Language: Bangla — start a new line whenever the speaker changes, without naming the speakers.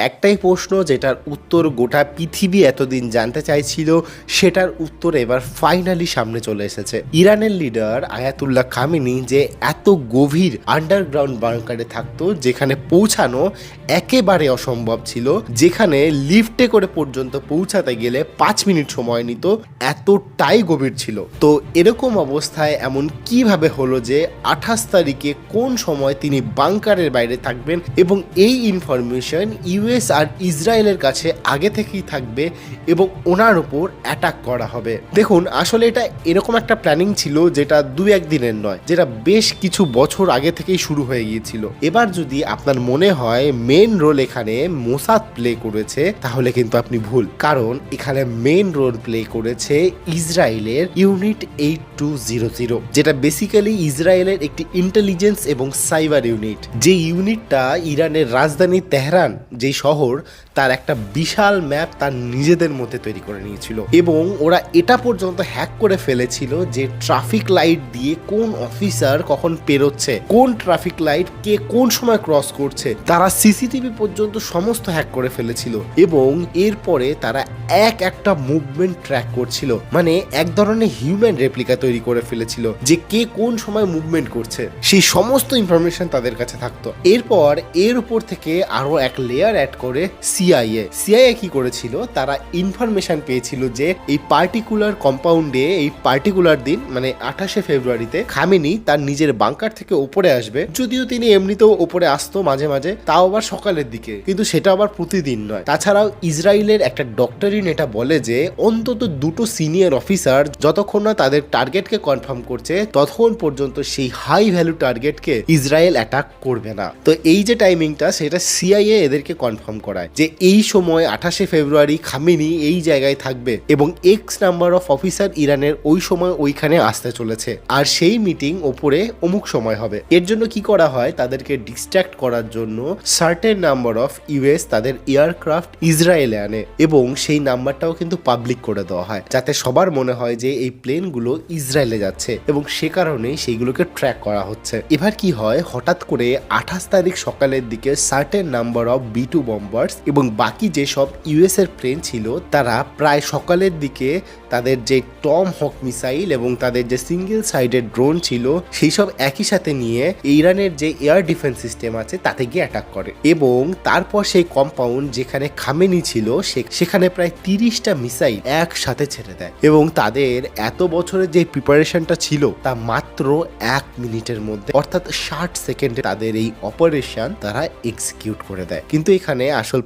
একটাই প্রশ্ন যেটার উত্তর গোটা পৃথিবী এতদিন জানতে চাইছিল, সেটার উত্তর এবার ফাইনালি সামনে চলে এসেছে। ইরানের লিডার আয়াতুল্লাহ খামেনি যে এত গভীর আন্ডারগ্রাউন্ড বাংকারে থাকতো, যেখানে পৌঁছানো একেবারে অসম্ভব ছিল, যেখানে লিফটে করে পর্যন্ত পৌঁছাতে গেলে 5 মিনিট সময় নিত, এতটাই গভীর ছিল। তো এরকম অবস্থায় এমন কিভাবে হলো যে 28 তারিখে কোন সময় তিনি বাংকারের বাইরে থাকবেন এবং এই ইনফরমেশন ইউএস আর ইসরায়েলের কাছে আগে থেকেই থাকবে এবং ওনার উপর অ্যাটাক করা হবে। দেখুন, আসলে এটা এরকম একটা প্ল্যানিং ছিল যেটা 2-1 দিনের নয়, যেটা বেশ কিছু বছর আগে থেকেই শুরু হয়ে গিয়েছিল। এবার যদি আপনার মনে হয় মেন রোল এখানে মোসাদ প্লে করেছে, তাহলে কিন্তু আপনি ভুল, কারণ এখানে মেন রোল প্লে করেছে ইসরায়েলের ইউনিট 8200, যেটা বেসিক্যালি ইসরায়েলের একটি ইন্টেলিজেন্স এবং সাইবার ইউনিট। যে ইউনিটটা ইরানের রাজধানী তেহরান, যে শহর, তার একটা বিশাল ম্যাপ তার নিজেদের মধ্যে তৈরি করে নিয়েছিল এবং ওরা এটা পর্যন্ত হ্যাক করে ফেলেছিল যে ট্রাফিক লাইট দিয়ে কোন অফিসার কখন পেরোচ্ছে, কোন ট্রাফিক লাইট কে কোন সময় ক্রস করছে, তারা সিসিটিভি পর্যন্ত সমস্ত হ্যাক করে ফেলেছিল এবং এরপরে তারা একটা মুভমেন্ট ট্র্যাক করছিল, মানে এক ধরনের হিউম্যান রেপ্লিকা তৈরি করে ফেলেছিল যে কে কোন সময় মুভমেন্ট করছে, সেই সমস্ত ইনফরমেশন তাদের কাছে থাকতো। এরপর এর উপর থেকে আরো এক লেয়ার অ্যাড করে সিআইএ কি করেছিল, তারা ইনফরমেশন পেয়েছিল যে এই পার্টিকুলার কম্পাউন্ডে এই পার্টিকুলার দিন মানে 28শে ফেব্রুয়ারিতে খামেনি তার নিজের বাংকার থেকে উপরে আসবে। যদিও তিনি এমনিতেও উপরে আসতো মাঝে মাঝে, তাও আবার সকালের দিকে, কিন্তু সেটা আবার প্রতিদিন নয়। তাছাড়াও ইসরায়েলের একটা ডক্টরিন এটা বলে যে অন্তত 2টো সিনিয়র অফিসার যতক্ষণ না তাদের টার্গেটকে কনফার্ম করছে ততক্ষণ পর্যন্ত সেই হাই ভ্যালু টার্গেটকে ইসরায়েল অ্যাটাক করবে না। তো এই যে টাইমিংটা, সেটা সিআইএ এদেরকে কনফার্ম করায় যে এই সময় 28শে ফেব্রুয়ারি খামেনি এই জায়গায় থাকবে এবং এক্স নাম্বার অফ অফিসার ইরানের ওই সময় ওইখানে আসতে চলেছে, আর সেই মিটিং ওপরে অমুক সময় হবে। এর জন্য কি করা হয়, তাদেরকে ডিস্ট্র্যাক্ট করার জন্য সার্টেন নাম্বার অফ ইউএস তাদের এয়ারক্রাফট ইসরায়েলে আনে এবং সেই নাম্বারটাও কিন্তু পাবলিক করে দেওয়া হয়, যাতে সবার মনে হয় যে এই প্লেনগুলো ইসরায়েলে যাচ্ছে এবং সে কারণেই সেইগুলোকে ট্র্যাক করা হচ্ছে। এবার কি হয়, হঠাৎ করে 28 তারিখ সকালের দিকে certain number of B2 bombers এবং বাকি যেসব ইউএস এর প্লেন ছিল তারা প্রায় সকালের দিকে তাদের যে টম হক মিসাইল এবং তাদের যে সিঙ্গেল সাইডেড ড্রোন ছিল সেই সব একই সাথে নিয়ে ইরানের যে এয়ার ডিফেন্স সিস্টেম আছে তাতে গিয়ে অ্যাটাক করে এবং তারপর সেই কম্পাউন্ড যেখানে খামেনি ছিল সেখানে প্রায় 30টা মিসাইল একসাথে ছেড়ে দেয় এবং তাদের এত বছরের যে প্রিপারেশনটা ছিল তা মাত্র 1 মিনিটের মধ্যে, অর্থাৎ 60 সেকেন্ডে তাদের এই অপারেশন তারা এক্সিকিউট করে দেয়। কিন্তু এখানে আসল